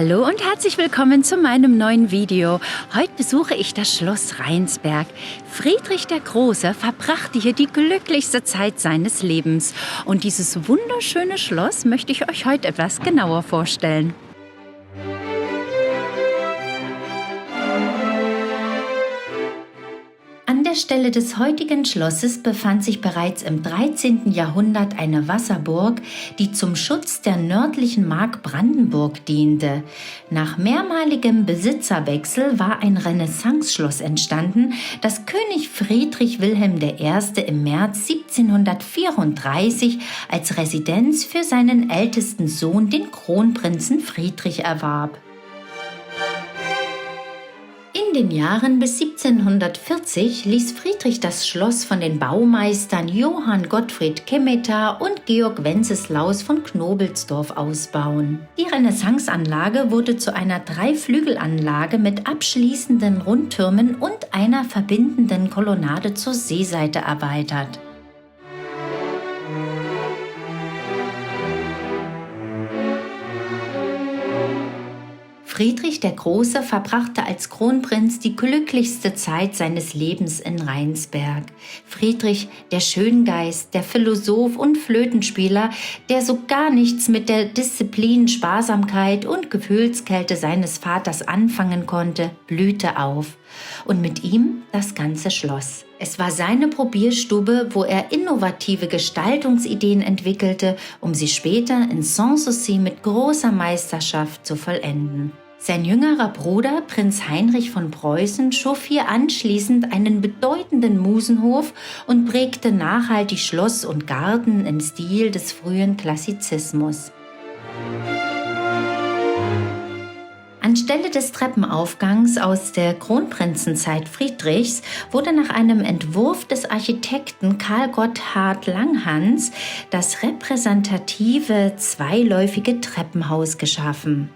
Hallo und herzlich willkommen zu meinem neuen Video. Heute besuche ich das Schloss Rheinsberg. Friedrich der Große verbrachte hier die glücklichste Zeit seines Lebens. Und dieses wunderschöne Schloss möchte ich euch heute etwas genauer vorstellen. An der Stelle des heutigen Schlosses befand sich bereits im 13. Jahrhundert eine Wasserburg, die zum Schutz der nördlichen Mark Brandenburg diente. Nach mehrmaligem Besitzerwechsel war ein Renaissance-Schloss entstanden, das König Friedrich Wilhelm I. im März 1734 als Residenz für seinen ältesten Sohn, den Kronprinzen Friedrich, erwarb. In den Jahren bis 1740 ließ Friedrich das Schloss von den Baumeistern Johann Gottfried Kemmeter und Georg Wenceslaus von Knobelsdorf ausbauen. Die Renaissanceanlage wurde zu einer Dreiflügelanlage mit abschließenden Rundtürmen und einer verbindenden Kolonnade zur Seeseite erweitert. Friedrich der Große verbrachte als Kronprinz die glücklichste Zeit seines Lebens in Rheinsberg. Friedrich, der Schöngeist, der Philosoph und Flötenspieler, der so gar nichts mit der Disziplin, Sparsamkeit und Gefühlskälte seines Vaters anfangen konnte, blühte auf. Und mit ihm das ganze Schloss. Es war seine Probierstube, wo er innovative Gestaltungsideen entwickelte, um sie später in Sanssouci mit großer Meisterschaft zu vollenden. Sein jüngerer Bruder, Prinz Heinrich von Preußen, schuf hier anschließend einen bedeutenden Musenhof und prägte nachhaltig Schloss und Garten im Stil des frühen Klassizismus. Anstelle des Treppenaufgangs aus der Kronprinzenzeit Friedrichs wurde nach einem Entwurf des Architekten Karl Gotthard Langhans das repräsentative zweiläufige Treppenhaus geschaffen.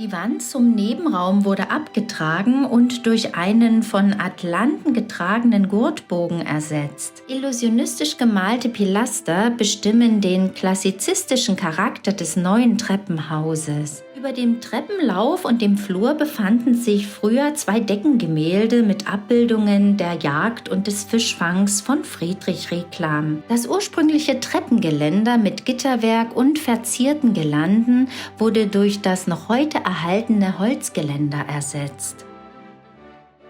Die Wand zum Nebenraum wurde abgetragen und durch einen von Atlanten getragenen Gurtbogen ersetzt. Illusionistisch gemalte Pilaster bestimmen den klassizistischen Charakter des neuen Treppenhauses. Über dem Treppenlauf und dem Flur befanden sich früher zwei Deckengemälde mit Abbildungen der Jagd und des Fischfangs von Friedrich Reclam. Das ursprüngliche Treppengeländer mit Gitterwerk und verzierten Girlanden wurde durch das noch heute erhaltene Holzgeländer ersetzt.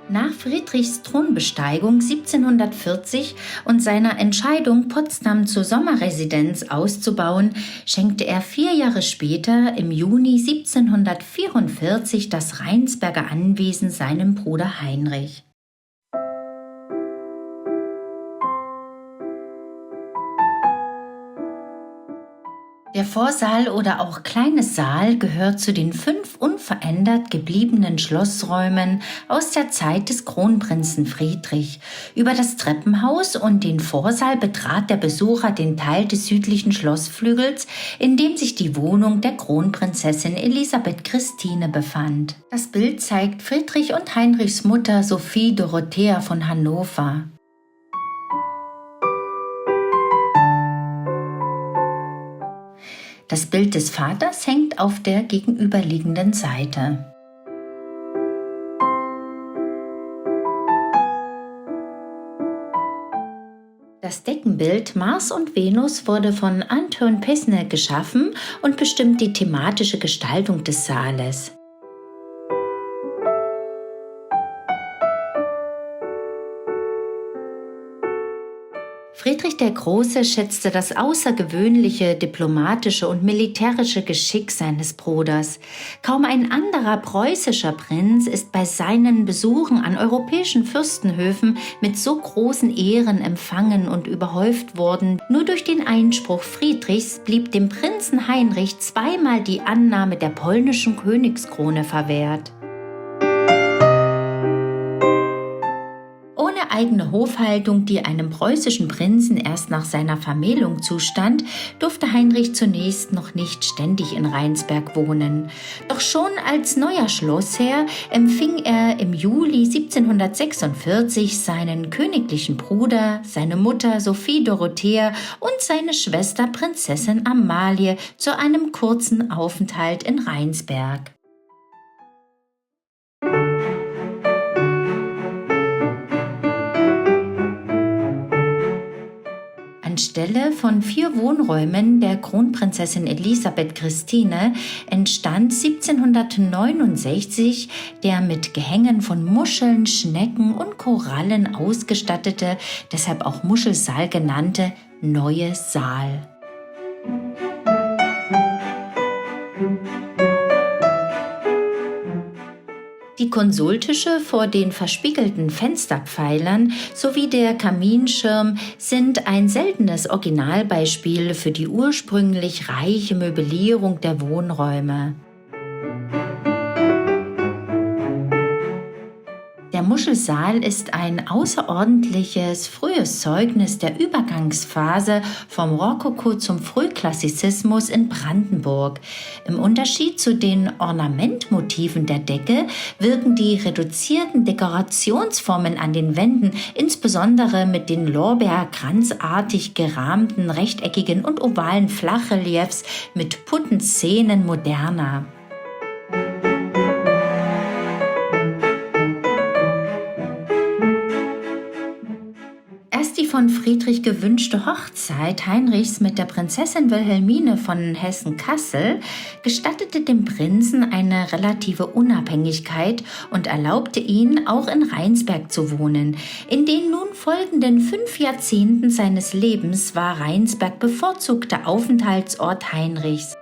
Nach Friedrichs Thronbesteigung 1740 und seiner Entscheidung, Potsdam zur Sommerresidenz auszubauen, schenkte er 4 Jahre später, im Juni 1744, das Rheinsberger Anwesen seinem Bruder Heinrich. Der Vorsaal oder auch Kleines Saal gehört zu den 5 unverändert gebliebenen Schlossräumen aus der Zeit des Kronprinzen Friedrich. Über das Treppenhaus und den Vorsaal betrat der Besucher den Teil des südlichen Schlossflügels, in dem sich die Wohnung der Kronprinzessin Elisabeth Christine befand. Das Bild zeigt Friedrich und Heinrichs Mutter Sophie Dorothea von Hannover. Das Bild des Vaters hängt auf der gegenüberliegenden Seite. Das Deckenbild Mars und Venus wurde von Anton Pesne geschaffen und bestimmt die thematische Gestaltung des Saales. Friedrich der Große schätzte das außergewöhnliche diplomatische und militärische Geschick seines Bruders. Kaum ein anderer preußischer Prinz ist bei seinen Besuchen an europäischen Fürstenhöfen mit so großen Ehren empfangen und überhäuft worden. Nur durch den Einspruch Friedrichs blieb dem Prinzen Heinrich zweimal die Annahme der polnischen Königskrone verwehrt. Ohne Eine eigene Hofhaltung, die einem preußischen Prinzen erst nach seiner Vermählung zustand, durfte Heinrich zunächst noch nicht ständig in Rheinsberg wohnen. Doch schon als neuer Schlossherr empfing er im Juli 1746 seinen königlichen Bruder, seine Mutter Sophie Dorothea und seine Schwester Prinzessin Amalie zu einem kurzen Aufenthalt in Rheinsberg. Anstelle von 4 Wohnräumen der Kronprinzessin Elisabeth Christine entstand 1769 der mit Gehängen von Muscheln, Schnecken und Korallen ausgestattete, deshalb auch Muschelsaal genannte, Neue Saal. Die Konsoltische vor den verspiegelten Fensterpfeilern sowie der Kaminschirm sind ein seltenes Originalbeispiel für die ursprünglich reiche Möblierung der Wohnräume. Der Muschelsaal ist ein außerordentliches frühes Zeugnis der Übergangsphase vom Rokoko zum Frühklassizismus in Brandenburg. Im Unterschied zu den Ornamentmotiven der Decke wirken die reduzierten Dekorationsformen an den Wänden, insbesondere mit den lorbeerkranzartig gerahmten rechteckigen und ovalen Flachreliefs mit Puttenszenen moderner. Die von Friedrich gewünschte Hochzeit Heinrichs mit der Prinzessin Wilhelmine von Hessen-Kassel gestattete dem Prinzen eine relative Unabhängigkeit und erlaubte ihn, auch in Rheinsberg zu wohnen. In den nun folgenden 5 Jahrzehnten seines Lebens war Rheinsberg bevorzugter Aufenthaltsort Heinrichs.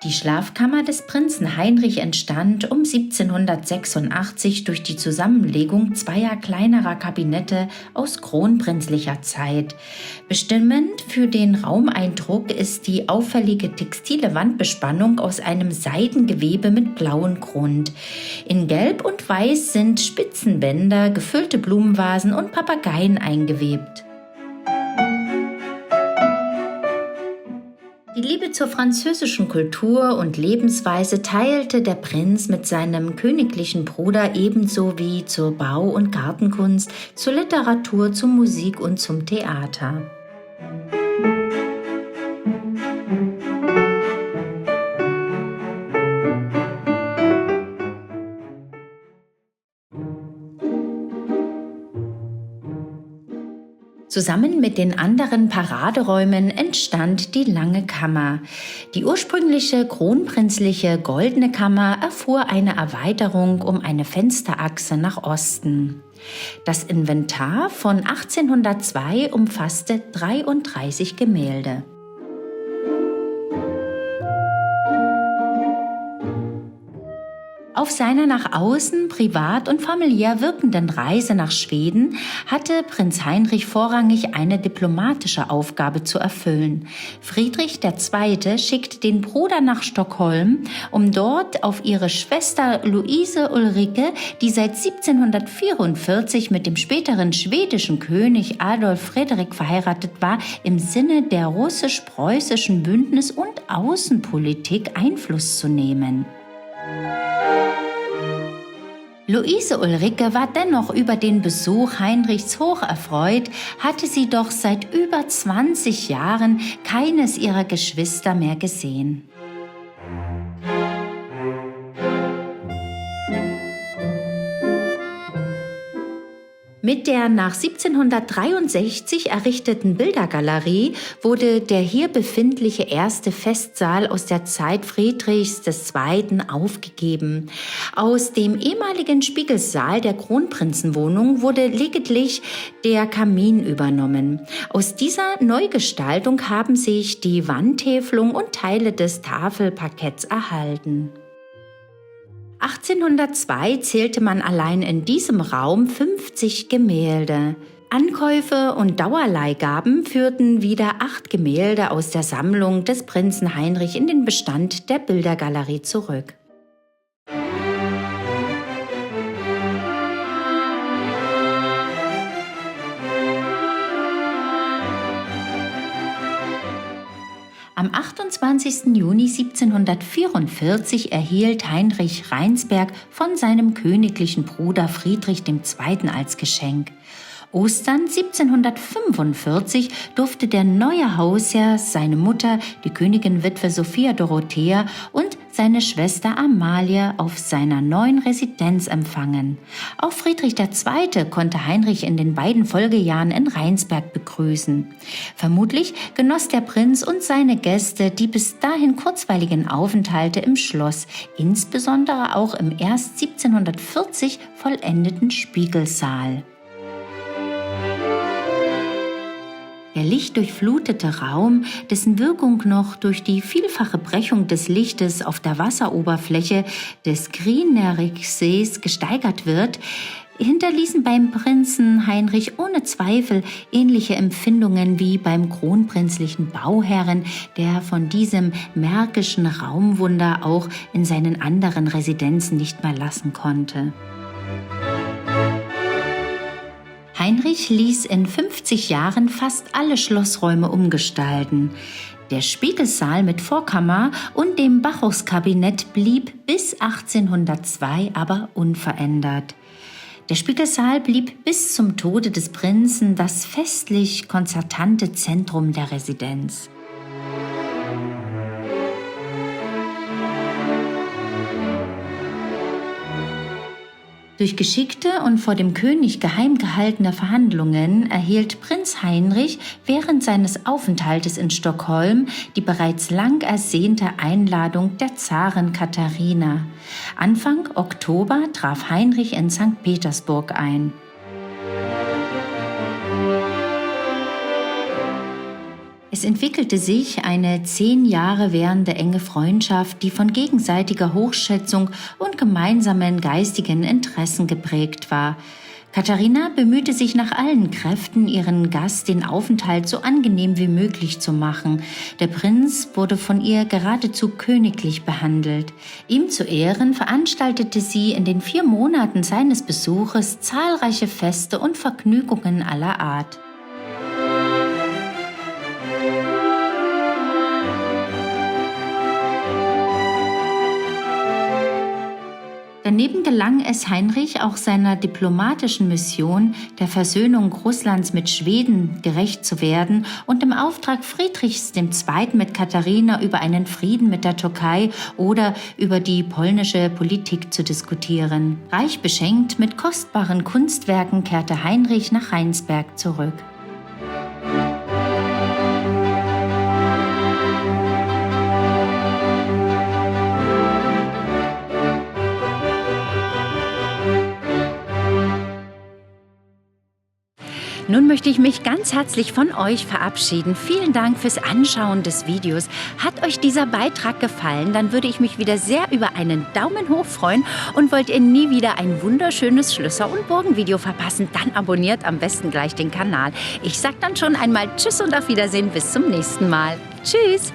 Die Schlafkammer des Prinzen Heinrich entstand um 1786 durch die Zusammenlegung zweier kleinerer Kabinette aus kronprinzlicher Zeit. Bestimmend für den Raumeindruck ist die auffällige textile Wandbespannung aus einem Seidengewebe mit blauem Grund. In Gelb und Weiß sind Spitzenbänder, gefüllte Blumenvasen und Papageien eingewebt. Die Liebe zur französischen Kultur und Lebensweise teilte der Prinz mit seinem königlichen Bruder ebenso wie zur Bau- und Gartenkunst, zur Literatur, zur Musik und zum Theater. Zusammen mit den anderen Paraderäumen entstand die Lange Kammer. Die ursprüngliche kronprinzliche Goldene Kammer erfuhr eine Erweiterung um eine Fensterachse nach Osten. Das Inventar von 1802 umfasste 33 Gemälde. Auf seiner nach außen privat und familiär wirkenden Reise nach Schweden hatte Prinz Heinrich vorrangig eine diplomatische Aufgabe zu erfüllen. Friedrich II. Schickte den Bruder nach Stockholm, um dort auf ihre Schwester Luise Ulrike, die seit 1744 mit dem späteren schwedischen König Adolf Fredrik verheiratet war, im Sinne der russisch-preußischen Bündnis- und Außenpolitik Einfluss zu nehmen. Luise Ulrike war dennoch über den Besuch Heinrichs hoch erfreut, hatte sie doch seit über 20 Jahren keines ihrer Geschwister mehr gesehen. Mit der nach 1763 errichteten Bildergalerie wurde der hier befindliche erste Festsaal aus der Zeit Friedrichs II. Aufgegeben. Aus dem ehemaligen Spiegelsaal der Kronprinzenwohnung wurde lediglich der Kamin übernommen. Aus dieser Neugestaltung haben sich die Wandtäfelung und Teile des Tafelparketts erhalten. 1802 zählte man allein in diesem Raum 50 Gemälde. Ankäufe und Dauerleihgaben führten wieder 8 Gemälde aus der Sammlung des Prinzen Heinrich in den Bestand der Bildergalerie zurück. Am 28. Juni 1744 erhielt Heinrich Rheinsberg von seinem königlichen Bruder Friedrich II. Als Geschenk. Ostern 1745 durfte der neue Hausherr seine Mutter, die Königin Witwe Sophia Dorothea, und seine Schwester Amalie auf seiner neuen Residenz empfangen. Auch Friedrich II. Konnte Heinrich in den beiden Folgejahren in Rheinsberg begrüßen. Vermutlich genoss der Prinz und seine Gäste die bis dahin kurzweiligen Aufenthalte im Schloss, insbesondere auch im erst 1740 vollendeten Spiegelsaal. Der lichtdurchflutete Raum, dessen Wirkung noch durch die vielfache Brechung des Lichtes auf der Wasseroberfläche des Grienerichsees gesteigert wird, hinterließen beim Prinzen Heinrich ohne Zweifel ähnliche Empfindungen wie beim kronprinzlichen Bauherren, der von diesem märkischen Raumwunder auch in seinen anderen Residenzen nicht mehr lassen konnte. Heinrich ließ in 50 Jahren fast alle Schlossräume umgestalten. Der Spiegelsaal mit Vorkammer und dem Bacchuskabinett blieb bis 1802 aber unverändert. Der Spiegelsaal blieb bis zum Tode des Prinzen das festlich-konzertante Zentrum der Residenz. Durch geschickte und vor dem König geheim gehaltene Verhandlungen erhielt Prinz Heinrich während seines Aufenthaltes in Stockholm die bereits lang ersehnte Einladung der Zarin Katharina. Anfang Oktober traf Heinrich in St. Petersburg ein. Es entwickelte sich eine 10 Jahre währende enge Freundschaft, die von gegenseitiger Hochschätzung und gemeinsamen geistigen Interessen geprägt war. Katharina bemühte sich nach allen Kräften, ihren Gast den Aufenthalt so angenehm wie möglich zu machen. Der Prinz wurde von ihr geradezu königlich behandelt. Ihm zu Ehren veranstaltete sie in den 4 Monaten seines Besuches zahlreiche Feste und Vergnügungen aller Art. Daneben gelang es Heinrich, auch seiner diplomatischen Mission, der Versöhnung Russlands mit Schweden gerecht zu werden und im Auftrag Friedrichs II. Mit Katharina über einen Frieden mit der Türkei oder über die polnische Politik zu diskutieren. Reich beschenkt mit kostbaren Kunstwerken kehrte Heinrich nach Rheinsberg zurück. Nun möchte ich mich ganz herzlich von euch verabschieden. Vielen Dank fürs Anschauen des Videos. Hat euch dieser Beitrag gefallen, dann würde ich mich wieder sehr über einen Daumen hoch freuen. Und wollt ihr nie wieder ein wunderschönes Schlösser- und Burgenvideo verpassen, dann abonniert am besten gleich den Kanal. Ich sag dann schon einmal Tschüss und auf Wiedersehen. Bis zum nächsten Mal. Tschüss!